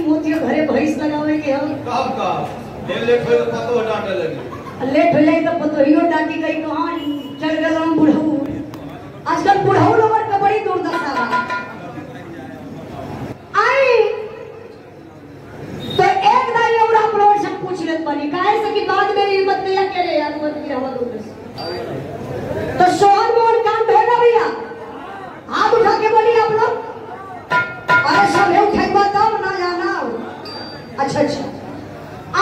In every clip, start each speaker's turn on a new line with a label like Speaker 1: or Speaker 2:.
Speaker 1: मोतिया घरे भैंस लगावे के हम
Speaker 2: कब लेट होए तो पतो डांटे लगी
Speaker 1: लेट हो जाए तो पतोहियो डांटी गई कहां चल गल हम बुढ़ऊ आजकल बुढ़ऊ लोगन का बड़ी दुर्दशा बा आई तो एक दाई और आप लोग सब पूछ लेत पानी काहे से कि बाद में हिम्मत नहीं करे यार मत की हवा दो तो सोहर मोहन काम है ना भैया हाथ उठा के बोलिए आप लोग अरे सब है उठाइबा तब ना जाना अच्छा अच्छा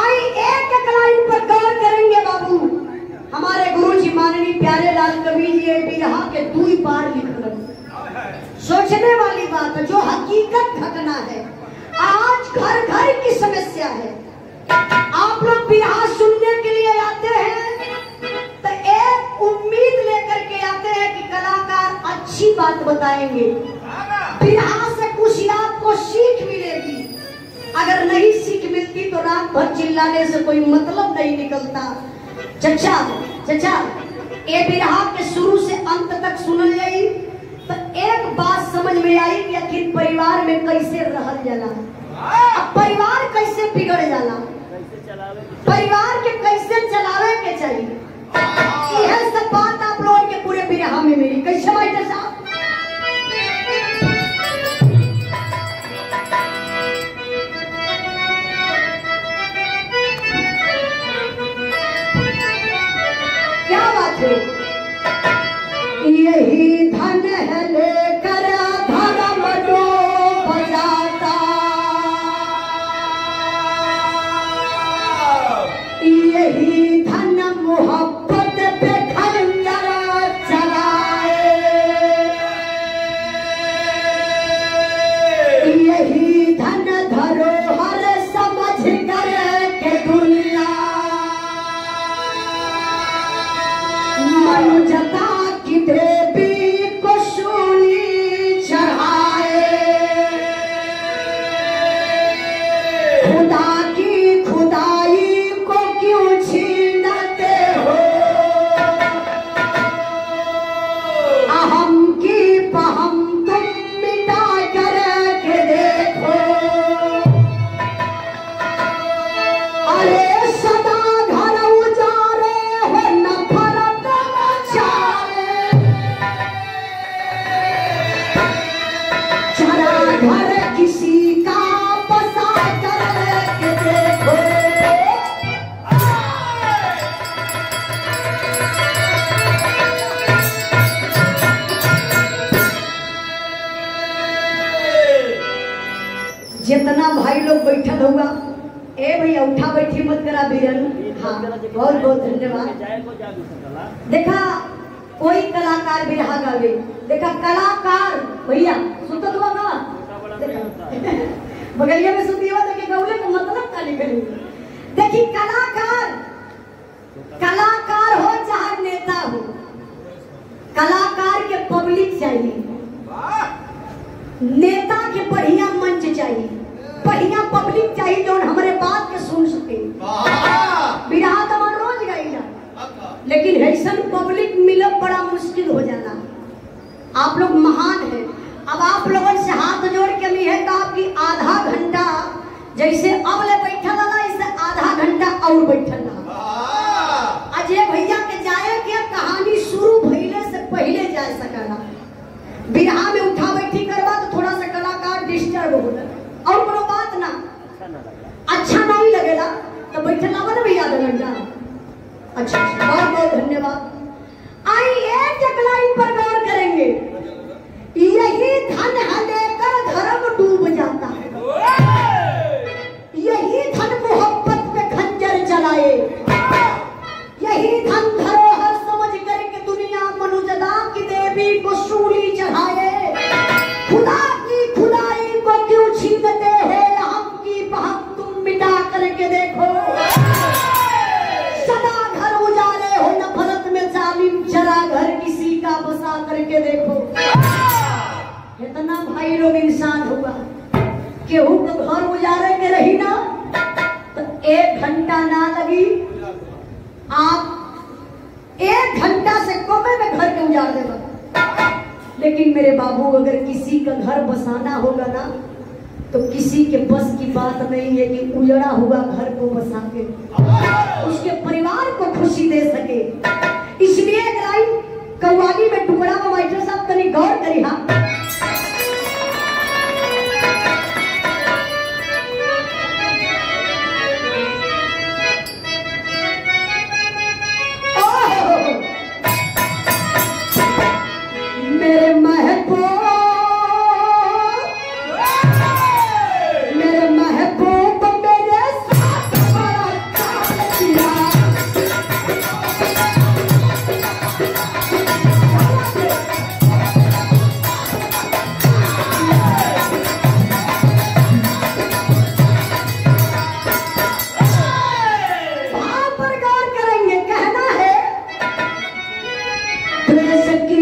Speaker 1: आई एक एक लाइन पर गौर करेंगे बाबू हमारे गुरुजी माननीय प्यारे लाल कवि जी ये बिरहा के दुई बार लिख रहे सोचने वाली बात है जो हकीकत घटना है आज घर घर की समस्या है आप लोग बिरहा सुनने के लिए आते हैं तो एक उम्मीद लेकर के आते हैं कि कलाकार अच्छी बात बताएंगे बिरहा से कुछ आपको सीख मिलेगी अगर नहीं सीख मिलती तो रात भर चिल्लाने से कोई मतलब नहीं निकलता चचा चचा ये बिरहा के शुरू से अंत तक सुनल जाई तो एक बात समझ में आई कि आखिर परिवार में कैसे रहल जाला अब परिवार कैसे बिगड़ जाला परिवार के कैसे चलावे के चाहिए यह सब बात आप लोगों के पूरे बिरहा में मिली कैसे बैठे साहब क्या बात है यही धन है लेकर धर्म डूब जाता यही धन मोहब्बत पे खंजर चलाए यही धन धरोहर समझ कर के दुनिया मनुजता की देवी को सूली चढ़ाए खुदा की खुदाई को क्यों छीनते हो अहम की पहम तुम मिटा कर के देखो अरे सदा घर उजारे हो नफरत मचाए चरा घर किसी का बसा कर के देखो जितना भाई लोग बैठल होगा ए भैया उठा बैठी मत करा बीरन हाँ बहुत बहुत धन्यवाद देखा कोई कलाकार बिरहा गावे देखा कलाकार भैया सुतल हुआ ना बगलिया में सुती हुआ देखिए गौले का मतलब का निकली देखिए कलाकार हो चाहे नेता हो कलाकार के पब्लिक चाहिए नेता के बढ़िया मंच चाहिए बढ़िया पब्लिक चाहिए जो हमारे बात के सुन सके बिरहा तो मन रोज गाइला लेकिन ऐसा पब्लिक मिलब बड़ा मुश्किल हो जाना आप लोग महान हैं अब आप लोगों से हाथ जोड़ के भी है तो आपकी आधा घंटा जैसे अब ले बैठा रहा इससे आधा घंटा और बैठा रहा अजय भैया के जाए के कहानी शुरू भइले से पहले जा सकला बिरहा में उठा बैठी करवा तो थोड़ा सा कलाकार डिस्टर्ब होला और कोनो बात ना अच्छा नहीं लगेगा तो बैठे लावा ना भैया आधा घंटा अच्छा बहुत बहुत धन्यवाद आई एक लाइन पर गौर करेंगे यही धन है लेकर धर्म डूब जाता है यही धन मोहब्बत पे खंजर चलाए यही धन धरोहर समझ करके दुनिया मनुजता की देवी को सूली चढ़ाए खुदा की खुदाई को क्यों छीनते हो हम की बहम तुम मिटा करके देखो सदा घर उजाले हो नफरत में जालिम जरा घर किसी का बसा करके देखो इतना भाई लोग इंसान हुआ केहू को घर उजारे के रही ना तो 1 घंटा ना लगी आप 1 घंटा से कमे में घर के उजाड़ देगा लेकिन मेरे बाबू अगर किसी का घर बसाना होगा ना तो किसी के बस की बात नहीं है कि उजड़ा हुआ घर को बसा के उसके परिवार को खुशी दे सके। इसलिए एक लाइन कव्वाली में टुकड़ा में मास्टर साहब कहीं गौर करी। हाँ, मेरे महबूब मेरे साथ बड़ा चाल किया। वहां पर गौर करेंगे, कहना है देश की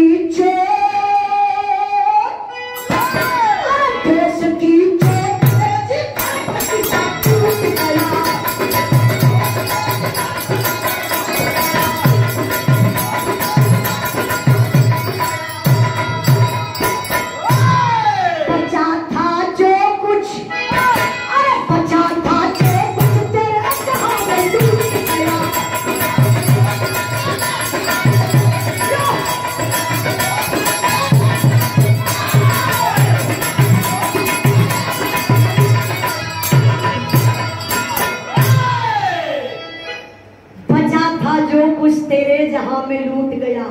Speaker 1: तेरे जहां में लूट गया।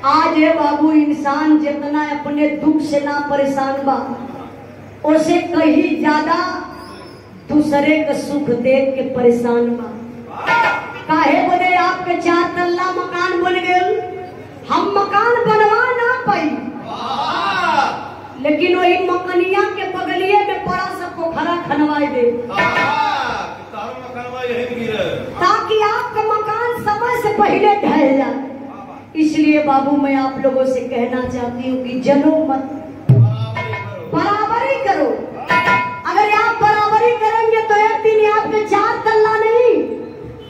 Speaker 1: आज है बाबू इंसान जितना अपने दुख से ना परेशान बा, उसे कहीं ज्यादा दूसरे का सुख देख के परेशान बा। काहे बोले आपके 4 तल्ला मकान बन गए, हम मकान बनवा ना पाई, लेकिन वही मकनिया के बगलिए में बड़ा सा पोखरा खनवाई दे ताकि आपका मकान समय से पहले ढह जाए। इसलिए बाबू मैं आप लोगों से कहना चाहती हूँ कि जलो मत, बराबरी करो। अगर आप बराबरी करेंगे तो एक दिन आपके 4 तल्ला नहीं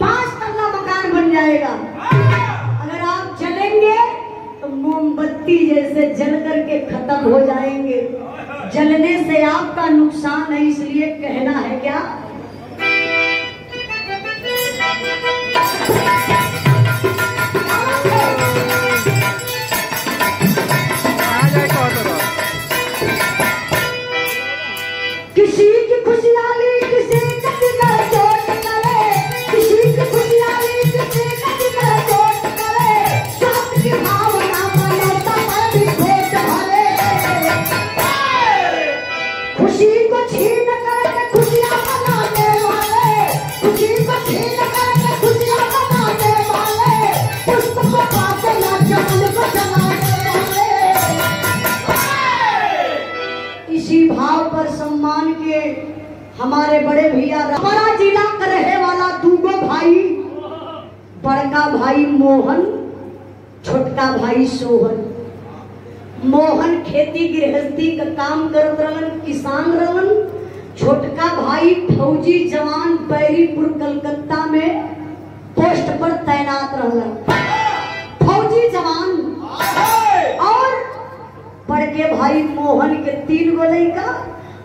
Speaker 1: 5 तल्ला मकान बन जाएगा। अगर आप चलेंगे तो मोमबत्ती जैसे जल करके खत्म हो जाएंगे। जलने से आपका नुकसान है, इसलिए कहना है क्या किसी की खुशहाली किसी का दिल चोट करे, किसी की खुशहाली किसी का दिल चोट करे, साथ की भावना मनोता पर भी खोट भरे। खुशी को छीन करके खुशियां मनाने वाले, खुशी को छीन करके खुशियां मनाने वाले, पुष्प को पाते ना जान को जलाने वाले। इसी भाव पर सम्मान के हमारे बड़े भैया हमारा जिला का रहे वाला दूगो भाई, बड़का भाई मोहन, छोटका भाई सोहन। मोहन खेती गृहस्थी का काम करत रहलन, किसान रहलन। छोटका भाई फौजी जवान बैरीपुर कलकत्ता में पोस्ट पर तैनात रहलन, फौजी जवान। और बड़के भाई मोहन के 3 गो लड़का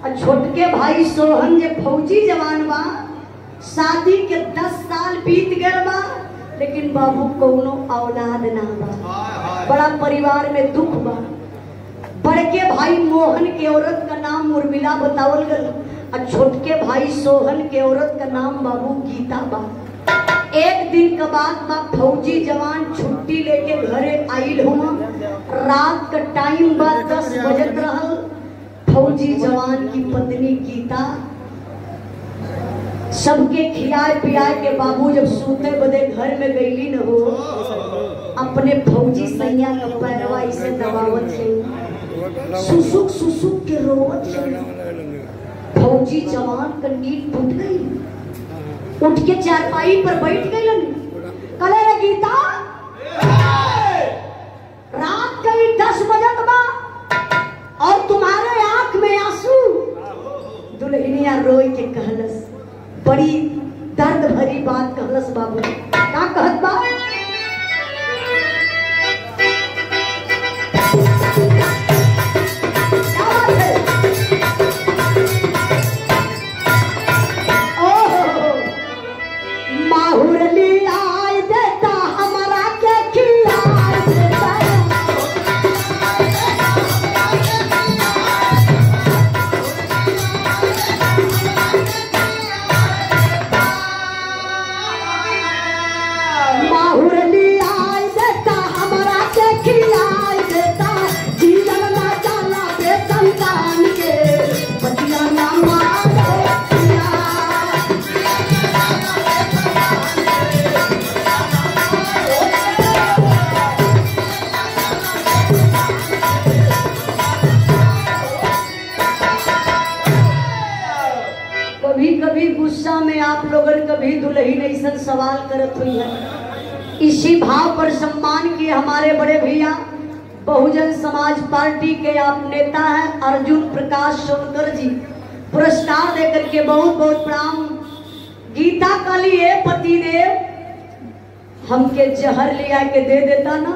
Speaker 1: और छोटके भाई सोहन जे फौजी जवान बा। शादी के 10 साल बीत गए बा, लेकिन बाबू कोनो औलाद ना बा। बड़ा परिवार में दुख बा। बड़के भाई मोहन के औरत का नाम उर्मिला बतावल गल और छोटके भाई सोहन के औरत का नाम बाबू गीता बा। एक दिन के बाद बा फौजी जवान छुट्टी लेके घरे आइल हुआ। रात का टाइम बा 10 बजत रहल। फौजी जवान की पत्नी गीता सबके खिलाए पिलाए के बाबू जब सूते बदे घर में गईली न हो, अपने फौजी सैया का पैरवा इसे दबावत है, सुसुक सुसुक के रोवत है। फौजी जवान का नींद टूट गई, उठ के चारपाई पर बैठ गई। कले रे गीता, रात कई 10 बजत बा और तुम्हारे आंख में आंसू। दुल्हनिया रोई के कहलस, बड़ी दर्द भरी बात कहलस। बाबू का कहत बा, कभी कभी गुस्सा में आप लोगन कभी दुल्हन ऐसा सवाल करत हुई है। इसी भाव पर सम्मान किए हमारे बड़े भैया बहुजन समाज पार्टी के आप नेता हैं अर्जुन प्रकाश सोनकर जी, पुरस्कार देकर के बहुत बहुत प्रणाम। गीता काली ए पतिदेव हमके जहर लिया के दे देता ना,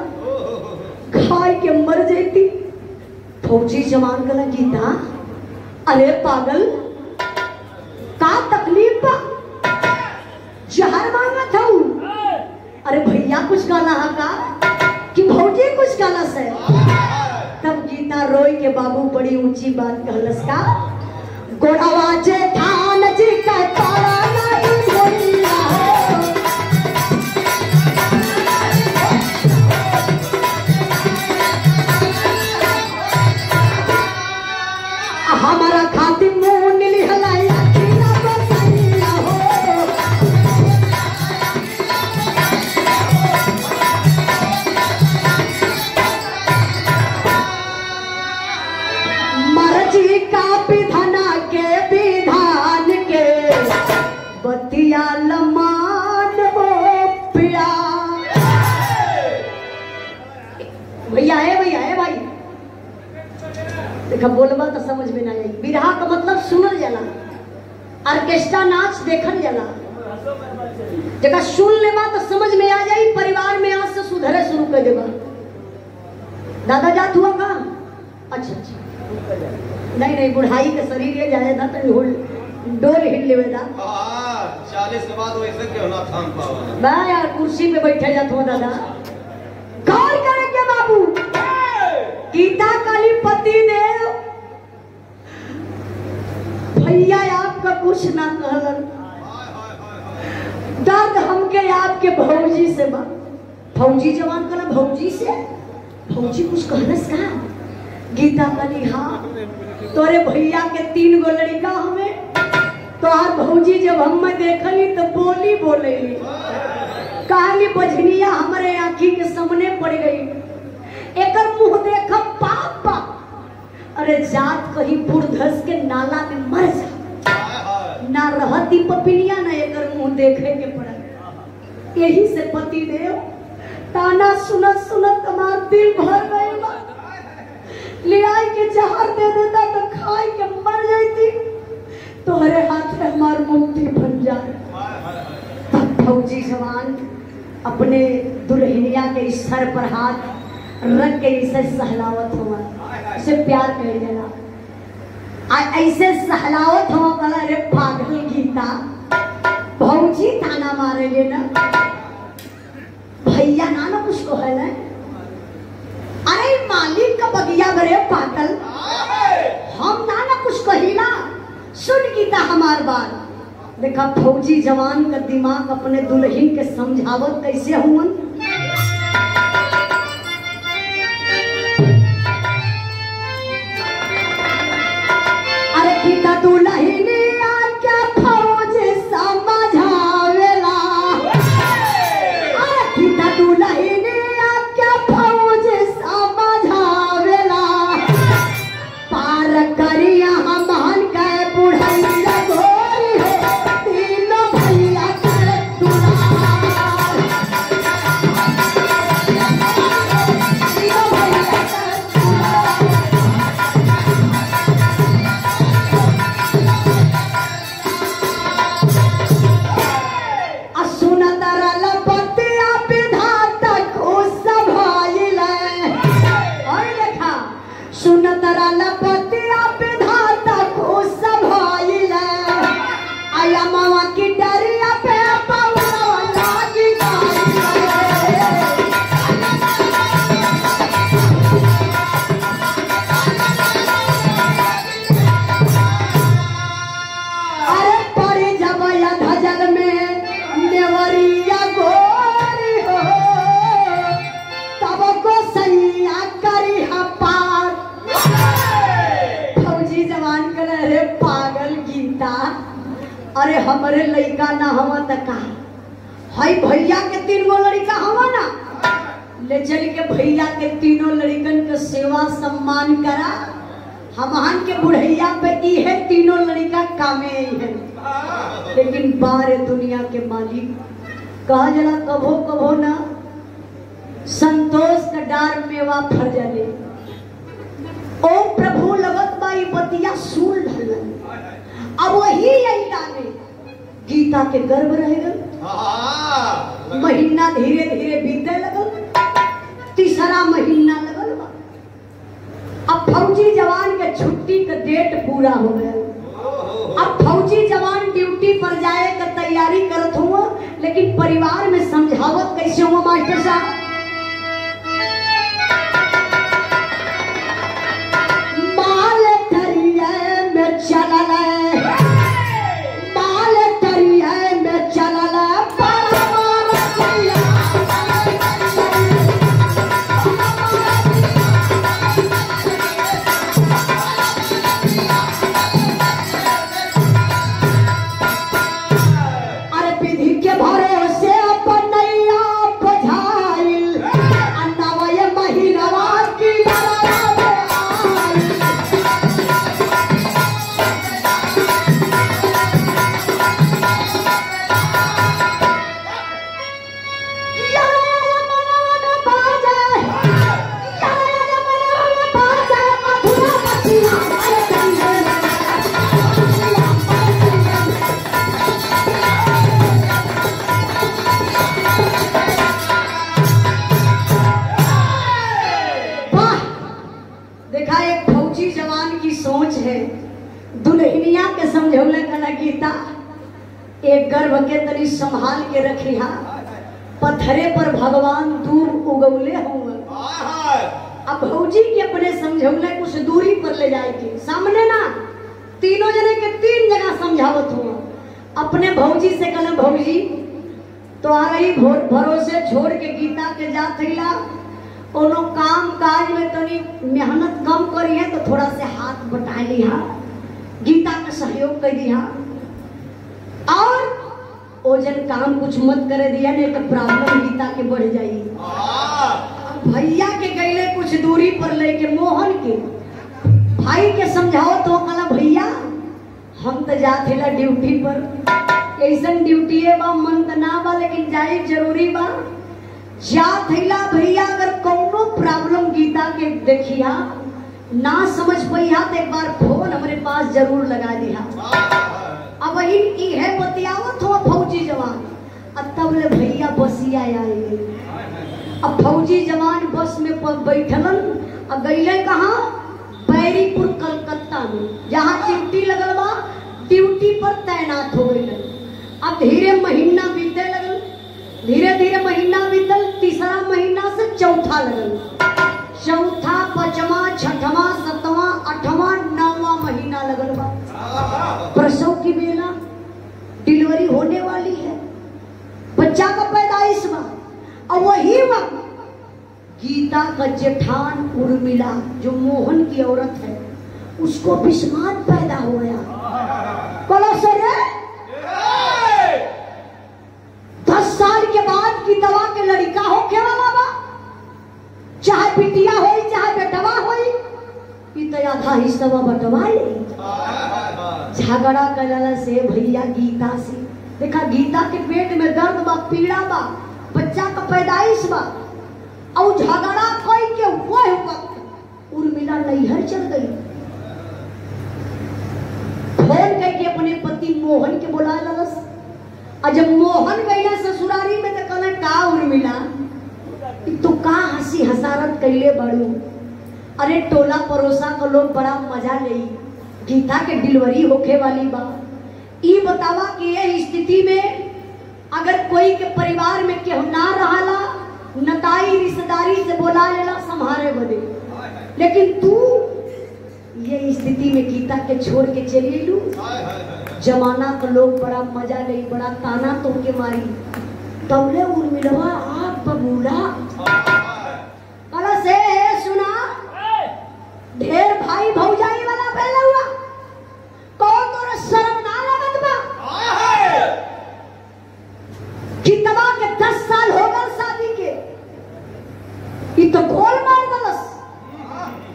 Speaker 1: खाए के मर जाती। फौजी जवान कला गीता अरे पागल का तकलीफ बा, जहर मांगा था। अरे भैया कुछ गाना है का कि भौजी कुछ गाना से। तब गीता रोई के बाबू बड़ी ऊंची बात कहलस का, गोड़वा जे थान जी का तारा नहीं भैया हमारा खातिर मुंह नीली हलाई अखीना बसैया हो। मर्जी का विधाना के विधान के बतिया लमान हो पिया। भैया है भाई देखा बोलबा तो समझ में ना आई। बिरहा का मतलब सुनल जाला, ऑर्केस्ट्रा नाच देखल जाला। जगह सुन लेबा तो समझ में आ जाई, परिवार में आज से सुधरे शुरू कर देबा। दादा जात हुआ का? अच्छा नहीं बुढ़ाई के शरीर ये जाए था तो डोल हिल लेवे था।
Speaker 2: 40 के बाद वैसे क्यों ना थाम पावा
Speaker 1: ना यार, कुर्सी पे बैठे जात हो दादा। गौर करेंगे बाबू, गीता काली पति देव भैया आपका कुछ ना कहलन, दर्द हमके आपके भौजी से बा। फौजी जवान कहला भौजी से, फौजी कुछ कहलस का? गीता काली हाँ तोरे भैया के 3 गो लड़का हमें तो आज भौजी जब हम देखली तो बोली बोलेली कहानी बजनिया हमारे आँखी के सामने पड़ गई। एकर मुंह देख पापा, अरे जात कहीं बुढ़धस के नाला में मर जा ना रहती पपिनिया ना एकर मुंह देखे के पड़ा। यही से पति देव ताना सुनत सुनत हमार दिल भर गए। ले आई के जहर दे देता तो खाई के मर जाती, तोहरे हाथ में हमार मुक्ति बन जाए। तब फौजी जवान अपने दुल्हनिया के सर पर हाथ रख के इसे सहलावत हुआ, इसे प्यार कह देना। ऐसे सहलावत हुआ कला रे पागल गीता, भौजी ताना मारे लेना भैया ना कुछ को है ना। अरे मालिक का बगिया बड़े पागल, हम ना कुछ कहिला। सुन गीता हमार बात। देखा फौजी जवान का दिमाग अपने दुल्हन के समझावत कैसे हुआ। अरे गीता दुल्हन क्या फौज समझावेला, अरे गीता दुल्हन क्या फौज समझावेला, पार करिया हमन के बुढ़ैया गोरी हो तीनों भैया के दुलार। तीनों भैया के दुलार। सुनत रल पतिया विधाता खुश भइले। और देखा सुनत रल पतिया विधाता खुश भइले, आया मामा की डरिया पे पौवा लागी गइले। अरे पड़ी जब या धजल में नेवरिया गोरी हो, तब को सैया करी पार। फौजी जवान कर रे पागल गीता, अरे हमारे लड़का ना हवा तका हाई भैया के 3 गो लड़का हवा ना, ले चल के भैया के तीनों लड़कन के सेवा सम्मान करा। हमहन के बुढ़ैया पे ई है तीनों लड़का कामे ही है। लेकिन बारे दुनिया के मालिक कहा जला कभो कभो ना संतोष का डार मेवा फर जाले। ओ प्रभु लगत बाई बतिया सूल ढलन। अब वही यही डाले गीता के गर्भ रहेगा। महीना धीरे धीरे बीते लगल, तीसरा महीना लगल बा। अब फौजी जवान के छुट्टी का डेट पूरा हो गया। अब फौजी जवान ड्यूटी पर जाए का तैयारी करत हुआ, लेकिन परिवार में समझावत कैसे हुआ मास्टर साहब? माल तरिया में चलल, माल तरिया में चलल, दुल्हनिया के समझौले कला गीता एक गर्भ के तनी संभाल के रखिया। पत्थरे पर भगवान दूर उगौले होंगे। अब भौजी के अपने समझौले कुछ दूरी पर ले जाएगी, सामने ना तीनों जने के तीन जगह समझावत हुआ। अपने भौजी से कहले भौजी तो आ रही भरोसे छोड़ के गीता के जात हिला, कोनो काम काज में तनी मेहनत कम करी है तो थोड़ा से हाथ बटा लिया, गीता का सहयोग कर दिया और ओजन काम कुछ मत करे दिया, नहीं तो प्रॉब्लम गीता के बढ़ जाएगी। भैया के गईले कुछ दूरी पर लेके मोहन के भाई के समझाओ तो कला भैया हम तो जाते ला ड्यूटी पर, ऐसा ड्यूटी है बा मन तो ना बा लेकिन जाए जरूरी बा। जात हिला भैया अगर कोनो प्रॉब्लम गीता के देखिया ना समझ पैया तो एक बार फोन हमारे पास जरूर लगा दिया। अब वही है बतियावत हो फौजी जवान। अब तब ले भैया बसिया आए। अब फौजी जवान बस में बैठलन, अब गईले कहाँ? बैरीपुर कलकत्ता में, जहाँ ड्यूटी लगल बा, ड्यूटी पर तैनात हो गए। अब धीरे महीना बीते लगल, धीरे धीरे महीना बीतल, तीसरा महीना से चौथा लगल, चौथा, पांचवा, छठवा, सातवां, आठवां, नौवां महीना लगल बा। प्रसव की बेला, डिलीवरी होने वाली है, बच्चा का पैदाइश बा। और वही वक्त गीता का जेठान उर्मिला जो मोहन की औरत है उसको विस्मात पैदा हो गया। बोलो सर 10 साल के बाद की दवा के लड़का हो के बाबा, चाहे बिटिया हो चाहे बेटवा हो, तो आधा हिस्सा बटवा झगड़ा करला से भैया गीता से। देखा गीता के पेट में दर्द बा, पीड़ा बा, बच्चा का पैदाइश बा, और झगड़ा कोई के वह वक्त उर्मिला नैहर चल गई। फोन करके अपने पति मोहन के बुला ललस। और जब मोहन गईला ससुरारी में तो कहना का उर्मिला तो का हंसी हसारत कैले बड़ू, अरे टोला पड़ोसा को लोग बड़ा मजा ले, गीता के डिलीवरी होके वाली बा। ई बतावा कि ये स्थिति में अगर कोई के परिवार में केहू ना रहला, नताई रिश्तेदारी से बोला लेला संभारे बदे, लेकिन तू ये स्थिति में गीता के छोड़ के चली लू। जमाना का लोग बड़ा मजा ले, बड़ा ताना तो के मारी। तबले उर्मिलवा आप बबूला से सुना ढेर भाई भौजाई वाला पहले हुआ, कौन तोरा शर्म ना लगत बा? कितना के 10 साल हो गए शादी के, ये तो गोल मार दलस।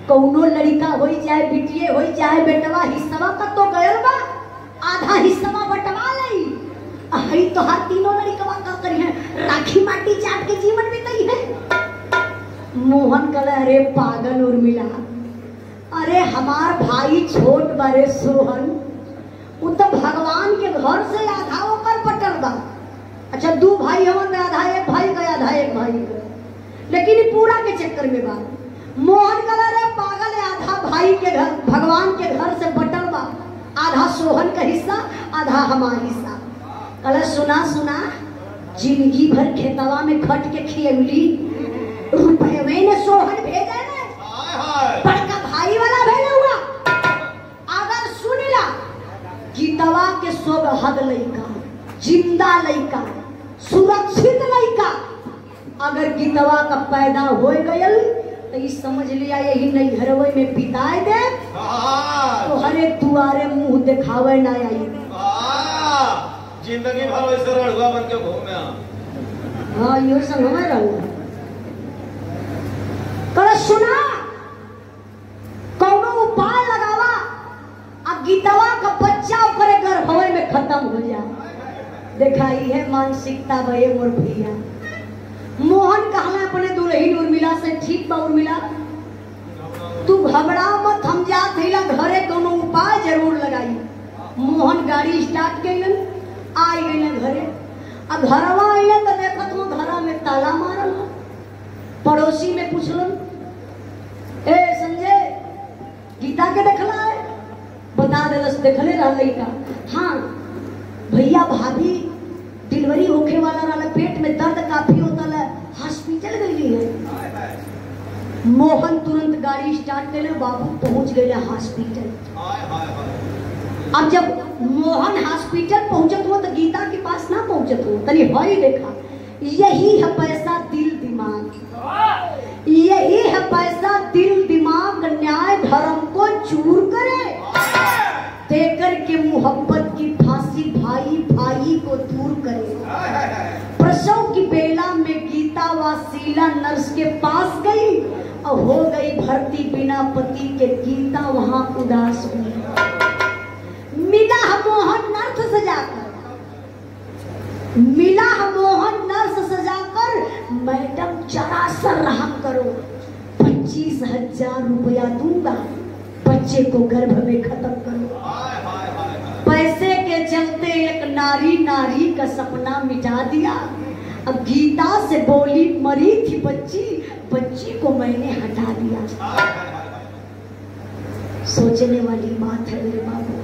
Speaker 1: कौनो लड़का होई चाहे बिटिए होई चाहे बेटवा हिस्सा का तो गयल बा, आधा हिस्सा बंटवा लई। हई तो हर तीनों लड़कवा का करी है, राखी माटी चाट के जीवन बिताई है। मोहन कल अरे पागल उर्मिला, अरे हमार भाई छोट बड़े सोहन, वो तो भगवान के घर से आधा होकर बटल बा। अच्छा 2 भाई हवन, आधा एक भाई का आधा एक भाई का, लेकिन पूरा के चक्कर में बा। मोहन कल अरे पागल है, आधा भाई के घर भगवान के घर से बटल बा, आधा सोहन का हिस्सा आधा हमारा हिस्सा। कल सुना सुना जिंदगी भर खेतवा में खट के खियौली, रुपये ने सोहन भेजे ने बड़का भाई वाला भेजे हुआ। अगर सुनिला गीतवा के सोग हद लइका, जिंदा लइका, सुरक्षित लइका अगर गीतवा का पैदा हो गयल तो ये समझ लिया यही नहीं घरवे में बिताए दे तो हरे दुआरे मुंह दिखावे ना आई।
Speaker 2: जिंदगी भर वैसे रड़ुआ बन के घूमे।
Speaker 1: हाँ यो संग में रहूं। कल सुना कौनो उपाय लगावा, अब गीतवा का बच्चा ओकरे गर्भवे में खत्म हो जाए। देखा है मानसिकता भये मोर भैया। मोहन कहला अपने दुल्हन उर्मिला से, ठीक बा उर्मिला तू घबरा मत, हम जात हैला घरे कोनो उपाय जरूर लगाई। मोहन गाड़ी स्टार्ट कइलन, आई गइलन घरे। अब घरवा आइलन तो देखत हो घरा में ताला मारल। पड़ोसी में पूछलन, ए संजय गीता के देखला है? बता देलस देखले रहलै का। हाँ भैया भाभी डिलीवरी होखे वाला रहला, पेट में दर्द काफी होता है, हॉस्पिटल गई है। मोहन तुरंत गाड़ी स्टार्ट करे, बाबू पहुंच गए हॉस्पिटल। अब जब मोहन हॉस्पिटल पहुंचत हो तो गीता के पास ना पहुंचत हो, तनी हई देखा यही है पैसा दिल दिमाग, यही है पैसा दिल दिमाग न्याय धर्म को चूर करे, देकर के मोहब्बत की फांसी भाई भाई को दूर करे। प्रसव की बेला में गीता वासीला नर्स के पास गई और हो गई भर्ती बिना पति के। गीता वहां उदास हुई। मिला मोहन नर्स सजाकर, मिला मोहन नर्स सजाकर, मैडम जरा सा रहम करो, 25,000 रुपया दूंगा, बच्चे को गर्भ में खत्म करो। पैसे के चलते एक नारी नारी का सपना मिटा दिया। अब गीता से बोली मरी थी बच्ची, बच्ची को मैंने हटा दिया। सोचने वाली बात है मेरे बाबू।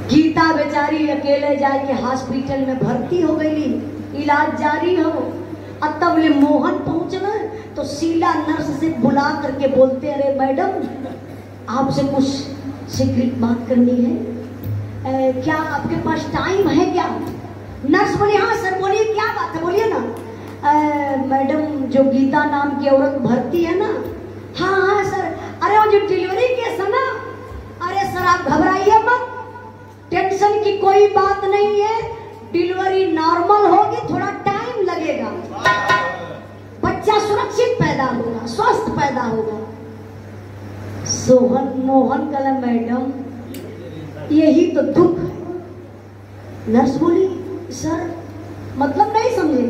Speaker 1: गीता बेचारी अकेले जाके हॉस्पिटल में भर्ती हो गई, इलाज जारी हो। अब तब ले मोहन पहुंचना तो शीला नर्स से बुला करके बोलते, अरे मैडम आपसे कुछ सीक्रेट बात करनी है, क्या आपके पास टाइम है क्या? नर्स बोली हाँ सर बोलिए क्या बात है बोलिए ना। मैडम जो गीता नाम की औरत भर्ती है ना। हाँ हाँ सर, अरे वो जो डिलीवरी केस है ना, अरे सर आप घबराइए मत, टेंशन की कोई बात नहीं है, डिलीवरी नॉर्मल होगी, थोड़ा टाइम लगेगा, बच्चा सुरक्षित पैदा होगा, स्वस्थ पैदा होगा। सोहन मोहन कला मैडम यही तो दुख है। नर्स बोली सर मतलब नहीं समझे।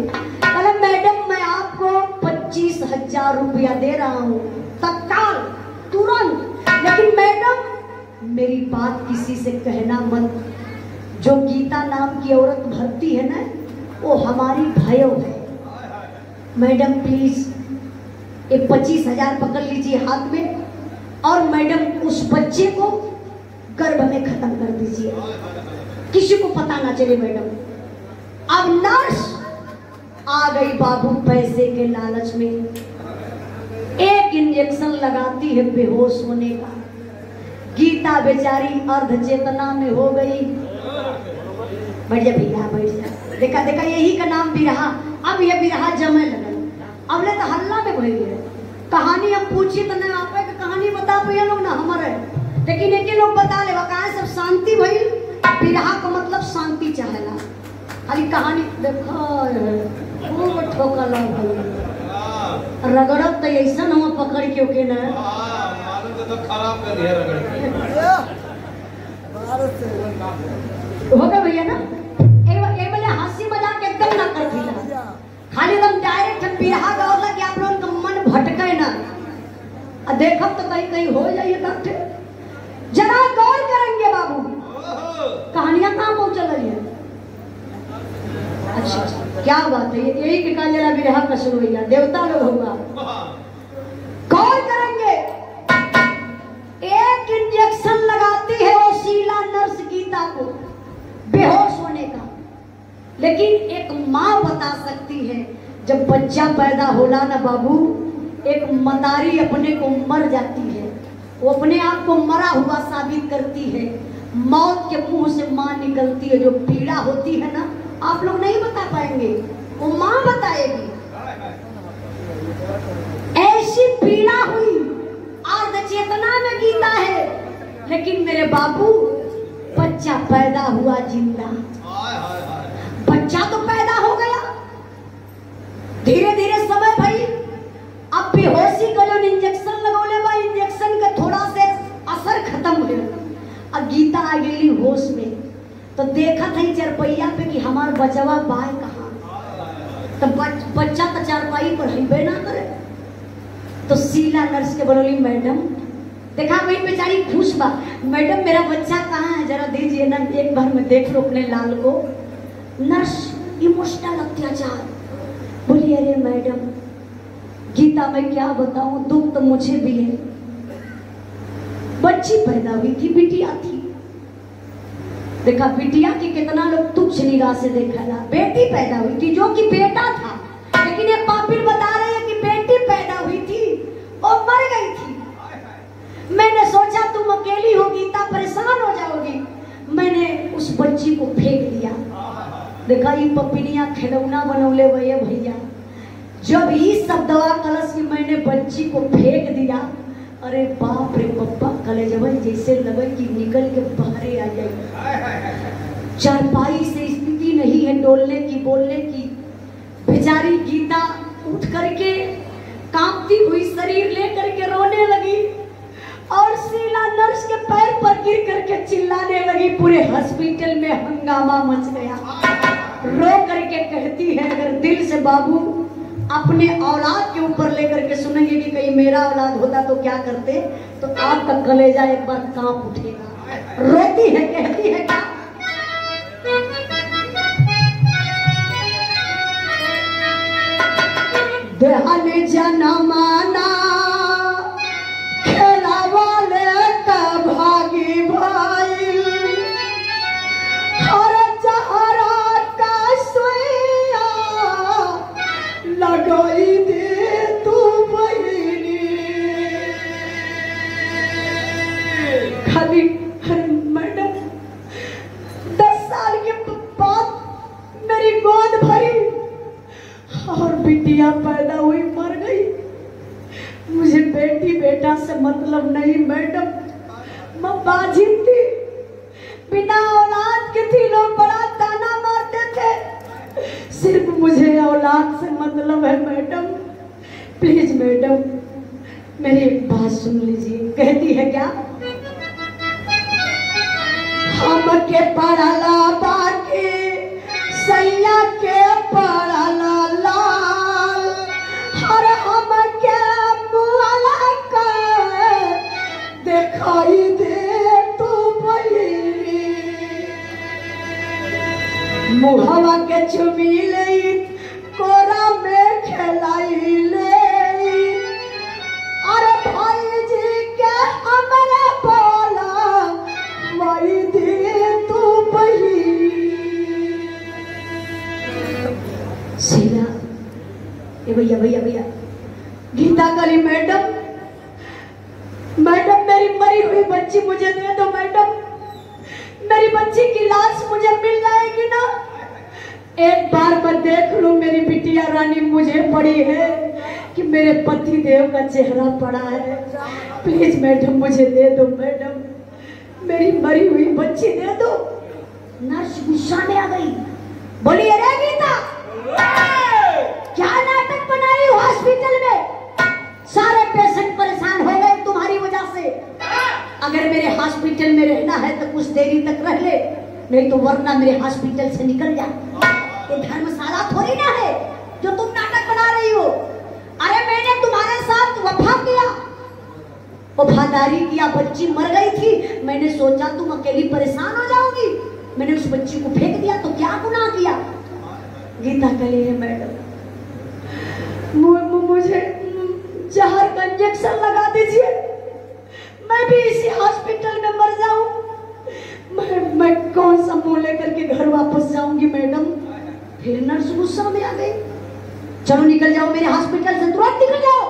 Speaker 1: कल मैडम मैं आपको 25,000 रुपया दे रहा हूँ तत्काल तुरंत, लेकिन मैडम मेरी बात किसी से कहना मत। जो गीता नाम की औरत भर्ती है ना वो हमारी भयो है। मैडम प्लीज ये 25,000 पकड़ लीजिए हाथ में और मैडम उस बच्चे को गर्भ में खत्म कर दीजिए, किसी को पता ना चले मैडम। अब नर्स आ गई बाबू पैसे के लालच में, एक इंजेक्शन लगाती है बेहोश होने का। गीता बेचारी अर्ध चेतना में हो गई। बैठ जा भैया बैठ जा। देखा देखा यही का नाम बिरहा। अब ये बिरहा जमे लगल, अब ले तो हल्ला में भई है। कहानी हम पूछी तो ना आप कहानी बता पाए लोग ना हमारे, लेकिन एक लोग बता ले कहा सब शांति भई। बिरहा का मतलब शांति चाहेला, खाली कहानी देखो ठोकला रगड़ब तो ऐसा हम पकड़ के ओके ना
Speaker 2: मालूम तो खराब कर दिया रगड़ के
Speaker 1: हो गया भैया ना। एक वाले हंसी मजाक एकदम ना कर दिया, खाली एकदम डायरेक्ट बिरहा गौला कि आप लोगों का मन भटके ना और देखब तो कहीं कहीं हो जाइए इकट्ठे। जरा गौर करेंगे बाबू, कहानियां कहाँ पहुंच रही है। अच्छा क्या बात है, यही के काल जरा बिरहा का शुरू हुआ, देवता लोग होगा। गौर करेंगे, एक इंजेक्शन लगाती है वो शीला नर्स गीता को बेहोश होने का, लेकिन एक माँ बता सकती है जब बच्चा पैदा होला ना बाबू, एक मतारी अपने को मर जाती है, वो अपने आप को मरा हुआ साबित करती है। मौत के मुंह से माँ निकलती है, जो पीड़ा होती है ना आप लोग नहीं बता पाएंगे, वो माँ बताएगी। ऐसी पीड़ा हुई, अर्ध चेतना में गीता है, लेकिन मेरे बाबू बच्चा पैदा हुआ जिंदा। बच्चा तो पैदा हो गया, धीरे धीरे समय भाई अब बेहोशी का जो इंजेक्शन लगौले बा, इंजेक्शन का थोड़ा से असर खत्म हो गया। अब गीता आ गई होश में, तो देखा था चरपैया पे कि हमार बचवा बाय कहाँ, तो बच्चा तो चारपाई पर हिबे ना करे। तो शीला नर्स के बोली मैडम, देखा वही बेचारी खुश बा, मैडम मेरा बच्चा कहाँ है, जरा दीजिए ना, एक बार में देख लो अपने लाल को। नर्स इमोशनल अत्याचार बोली, अरे मैडम गीता मैं क्या बताऊं, दुख तो मुझे भी है। बच्ची पैदा हुई थी, बिटिया थी, देखा बिटिया की कितना लोग तुच्छ निगाह से देखा था। बेटी पैदा हुई थी जो कि बेटा था, लेकिन ये पापिल बता रहे हैं कि बेटी पैदा हुई थी और मर गई थी। मैंने सोचा तुम अकेली हो गीता, परेशान हो जाओगी, मैंने उस बच्ची को फेंक दिया। देखा ये पपिनिया खिलौना बनौले हुए भैया, जब ये सब दवा कलश की मैंने बच्ची को फेंक दिया, अरे बाप रे पप्पा, कलेजवन जैसे लगे कि निकल के बाहर आ जाए। चारपाई से स्थिति नहीं है डोलने की बोलने की। बेचारी गीता उठ करके कांपती हुई शरीर लेकर के रोने लगी और शीला नर्स के पैर पर गिर करके चिल्लाने लगी। पूरे हॉस्पिटल में हंगामा मच गया। रो करके कहती है, अगर दिल से बाबू अपने औलाद के ऊपर लेकर के सुनेंगे कि कहीं मेरा औलाद होता तो क्या करते, तो आपका कलेजा एक बार कांप उठेगा। रोती है, कहती है क्या, देहाने जनमाना खेला वाले का भागी भाई, हर जहरा का सोया लगाई दे तू बहिनी। खाली मैडम 10 साल के बाद मेरी गोद भरी और बिटिया पैदा हुई, मर गई। मुझे बेटी बेटा से मतलब नहीं मैडम, मैं बाजिन थी, बिना औलाद के थी, लोग बड़ा ताना मारते थे, सिर्फ मुझे औलाद से मतलब है मैडम। प्लीज मैडम मेरी एक बात सुन लीजिए। कहती है क्या, हम के पढ़ला बाकी सैया के पढ़ला लाल, हर हम के मुआला का दिखाई दे तू बहिनी। मुहवा के चुमी ले कोरा में खेलाई ले, अरे भाई जी के हमारा बोला माई दे तू बहिनी। शीला ए भैया भैया भैया, गीता करी मैडम, मैडम मेरी मरी हुई बच्ची मुझे दे दो मैडम, मेरी बच्ची की लाश मुझे मिल जाएगी ना, एक बार मैं देख लूं मेरी बिटिया रानी मुझे पड़ी है कि मेरे पति देव का चेहरा पड़ा है। प्लीज मैडम मुझे दे दो मैडम, मेरी मरी हुई बच्ची दे दो। नर्स गुस्सा में आ गई, बोली अरे गीता क्या नाटक बनाई हॉस्पिटल में, अगर मेरे हॉस्पिटल में रहना है तो कुछ देरी तक रह ले, नहीं तो वरना मेरे हॉस्पिटल से निकल जा। ये धर्मशाला थोड़ी ना है जो तुम नाटक बना रही हो। अरे मैंने तुम्हारे साथ वफा किया, वफादारी किया, बच्ची मर गई थी, मैंने सोचा तुम अकेली परेशान हो जाओगी, मैंने उस बच्ची को फेंक दिया, तो क्या गुनाह किया? गीता कही है मैडम मुझे जहर का इंजेक्शन लगा दीजिए, मैं भी इसी हॉस्पिटल में मर जाऊं। मैं कौन सा मुंह लेकर के घर वापस जाऊंगी मैडम? फिर नर्स गुस्सा में आ गई, चलो निकल जाओ मेरे हॉस्पिटल से, तुरंत निकल जाओ।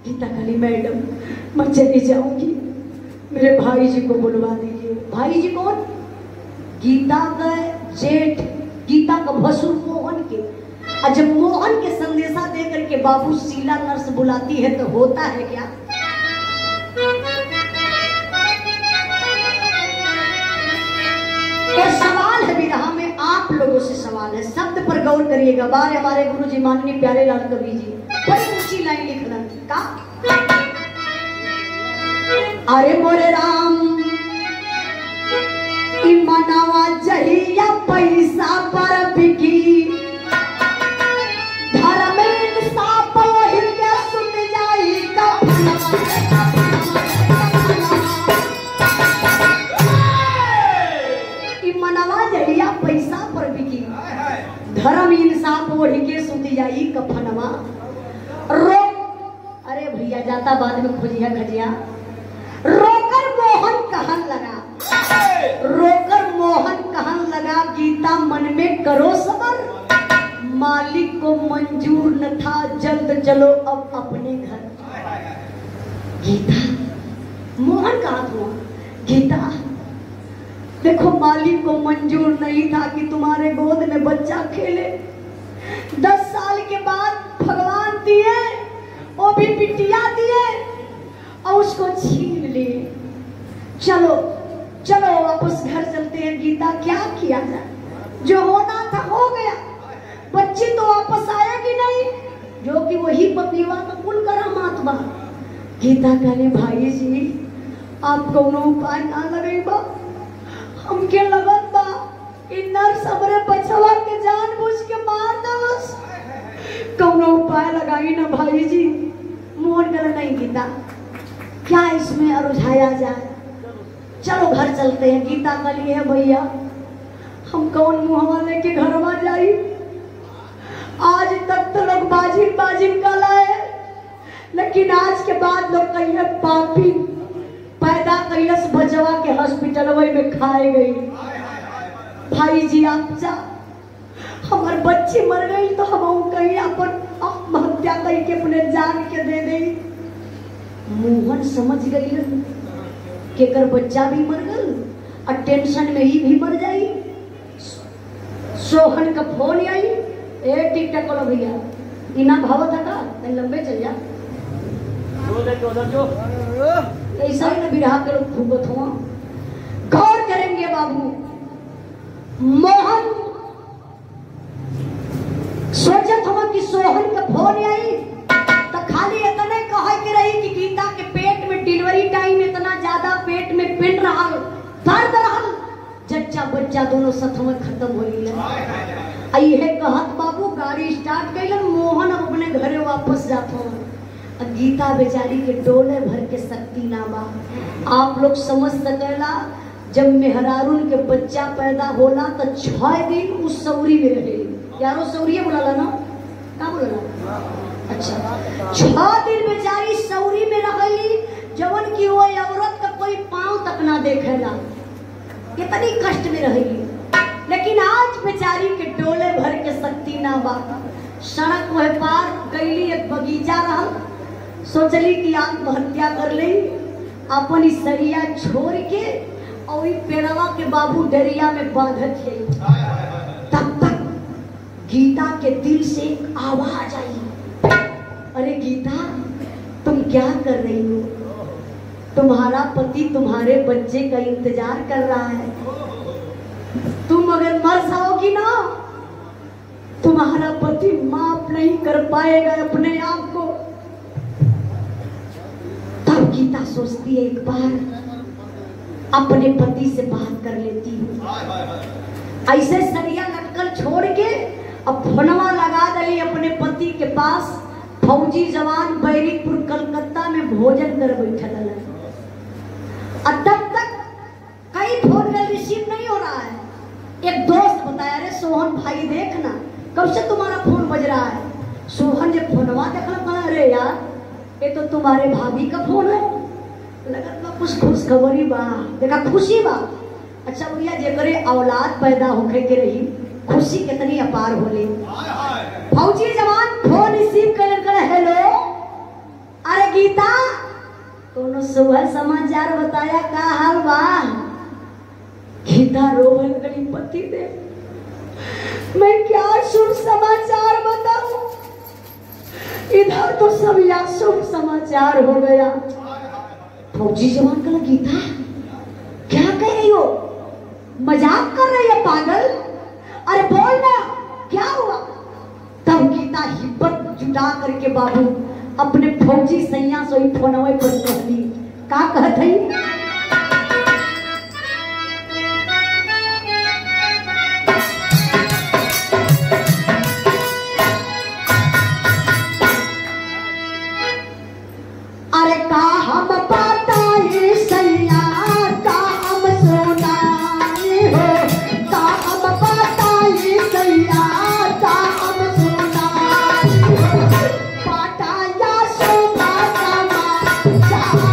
Speaker 1: गीता कही मैडम मैं चली जाऊंगी, मेरे भाई जी को बुलवा दीजिए। भाई जी कौन? गीता का जेठ, गीता का भसुर मोहन के। और जब मोहन के संदेशा दे करके बाबू शीला नर्स बुलाती है तो होता है क्या? एक सवाल है विरहा में, आप लोगों से सवाल है, शब्द पर गौर करिएगा। बारे हमारे गुरु जी माननीय प्यारे लाल कवि जी बड़ी ऊंची लाइन लिखना का, अरे मोरे राम मनावा जहिया पैसा पर बिकी, धर्म इंसाफ हिलिया सुन जाई का मनवा जहिया पैसा पर बिकी, धर्म इंसाफ ओढ़ के सुत जाई कफनवा। रो अरे भैया जाता बाद में खोजिया खजिया। रोकर मोहन कहन लगा, रोकर मोहन कहन लगा, गीता मन में करो सबर, मालिक को मंजूर न था, जल्द चलो अब अपने घर। गीता मोहन कहा हुआ, गीता देखो मालिक को मंजूर नहीं था कि तुम्हारे गोद में बच्चा खेले। 10 साल के बाद भगवान दिए, वो भी बिटिया दिए और उसको छीन लिए। चलो चलो वापस घर चलते हैं। गीता क्या किया जाए, जो होना था हो गया, बच्ची तो वापस आएगी नहीं, जो कि वही पतिवा का कुल करामात बा। गीता कहने भाई जी आप कौनो उपाय ना लगे बा, हमके लगत बा इ नर्स हमरे बचवा के जानबूझ के मार दलस, कौनो उपाय लगाई ना भाई जी। मोहन कर नहीं गीता क्या इसमें अरुझाया जाए, चलो घर चलते हैं। गीता कली है भैया हम कौन मुहवा लेके घर में जाई, आज तक तो लोग बाजिन बाजिन का लाए, लेकिन आज के बाद लोग कहिए पापी पैदा कैलस बचवा के हॉस्पिटल में खाए गई। भाई जी आप जा, हमार बच्ची मर गई तो हम कहीं अपन आत्महत्या करके अपने जान के दे दे। मोहन समझ गई कि अगर बच्चा भी मर गल और टेंशन में ही भी मर जाई। सोहन का फोन आई, ए टिकटॉक वाला भैया इना भाव था का लंबे चल जा, ऐसा ही ना विरहा के लोग भूगत हुआ। गौर करेंगे बाबू, मोहन सोचत हुआ कि सोहन का फोन आई तो खाली इतने कहे के रही कि गीता के पेट में डिलीवरी टाइम इतना ज्यादा पेट में पिन रहा, दर्द रहा, जच्चा बच्चा दोनों सथ में खत्म हो गया। ये कहत बाबू गाड़ी स्टार्ट कैलन, मोहन अब अपने घरे वापस जाता हूँ। गीता बेचारी के डोले भर के शक्ति ना बा। आप लोग समझ सकेला जब मेहरारून के बच्चा पैदा होला तो 6 दिन उस सौरी में रहे। यारो सौरिये बोला ना, क्या बोला? अच्छा 6 दिन बेचारी सौरी में रही, जवन की वो औरत का कोई पांव तक ना देखेला, इतनी कष्ट में रहेगी। लेकिन आज बेचारी के डोले भर के शक्ति ना बा। सड़क वह पार गईली, एक बगीचा रहा, सोचली कि आत्महत्या कर ले, अपन सरिया छोड़ के और पेड़वा के बाबू डरिया में बांधत है। तब तक गीता के दिल से एक आवाज आई, अरे गीता तुम क्या कर रही हो? तुम्हारा पति तुम्हारे बच्चे का इंतजार कर रहा है, तुम अगर मर जाओगी ना तुम्हारा पति माफ नहीं कर पाएगा अपने आप को। तब गीता सोचती है एक बार अपने पति से बात कर लेती हूँ। ऐसे सरिया लटकल छोड़ के अब फोनवा लगा दली अपने पति के पास। फौजी जवान बैरिकपुर कलकत्ता में भोजन कर बैठल है। तब तक कई फोन में रिसीव नहीं हो रहा है। एक दोस्त बताया, अरे सोहन भाई देखना कब से तुम्हारा फोन बज रहा है। सोहन जब फोनवा देखला कहा, अरे यार ये तो तुम्हारे भाभी का फोन है। लगत बा कुछ खुश खबरी बा, देखा खुशी बा। अच्छा भैया जेकरे औलाद पैदा होके के रही खुशी कितनी अपार होले। फौजी जवान फोन रिसीव कर, हेलो अरे गीता कोनो सुबह समाचार बताया का हाल बा। गीता रोवन गली पति दे, मैं क्या शुभ समाचार बताऊं, इधर तो सब अशुभ समाचार हो गया। फौजी जवान कहा, गीता क्या कह रही हो, मजाक कर रही है पागल, अरे बोल ना क्या हुआ। तब गीता हिम्मत जुटा करके बाबू अपने फौजी सैया सोई फोनवे पर कहली, का कहत है, अरे का हम बताए सैया का हम सुनाए हो, का हम बताए सैया का हम सुनाए हो, पाटाया शोभा समाचार।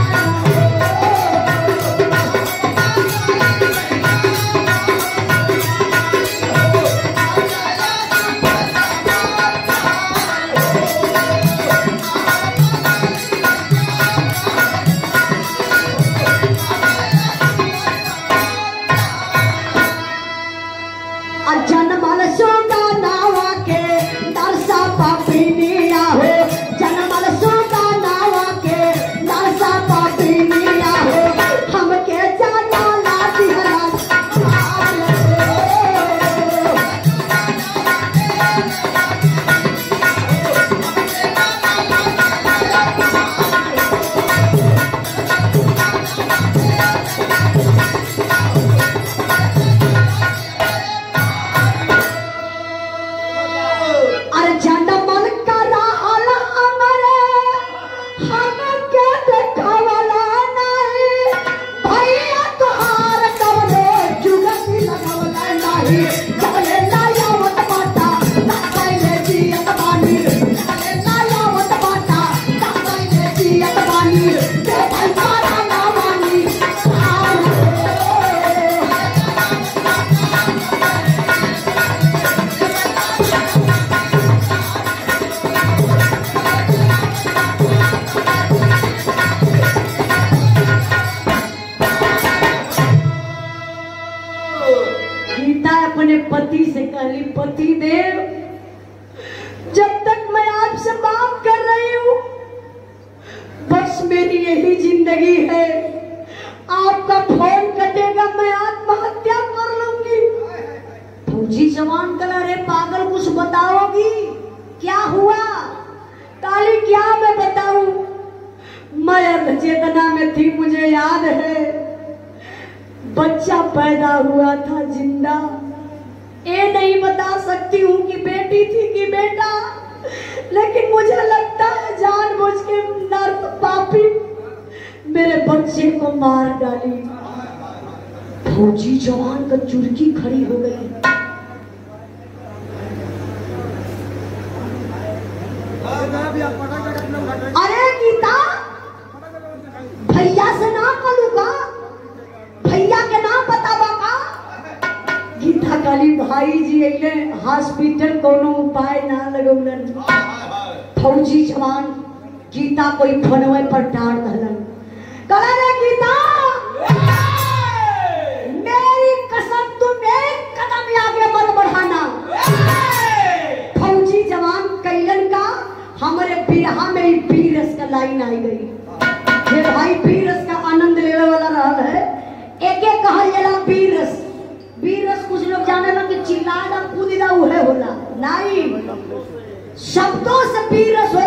Speaker 1: अपने पति से कहली, पति देव जब तक मैं आपसे बात कर रही हूँ बस मेरी यही जिंदगी है, आपका फोन कटेगा मैं आत्महत्या कर लूंगी। फौजी जवान कहा, अरे पागल कुछ बताओगी, क्या हुआ। काली क्या मैं बताऊं, मैं अर्ध चेतना में थी, मुझे याद है बच्चा पैदा हुआ था जिंदा, ये नहीं बता सकती हूँ कि बेटी थी कि बेटा, लेकिन मुझे लगता है जानबूझ के नर्क पापी मेरे बच्चे को मार डाली। फौजी जवान का चुरकी खड़ी हो गई। अरे गीता भैया से ना कलूगा, भैया के नाम बतावा का। गीता काली भाई जी अइले हॉस्पिटल कोनो उपाय ना लगौलन। फौजी जवान गीता कोई फोनवे पर डाल दहलन, कहला रे गीता मेरी कसम तुम एक कदम आगे मत बढ़ाना। फौजी जवान कैलन का हमारे बिरहा में ही बीरस का लाइन आई गई। ये भाई बीरस का आनंद लेने वाला रहा है, एक एक कहा जाला बीरस। बीरस कुछ लोग जाने लगे चिल्लाना कूदिदा उहे होला, नहीं शब्दों से बीरस हो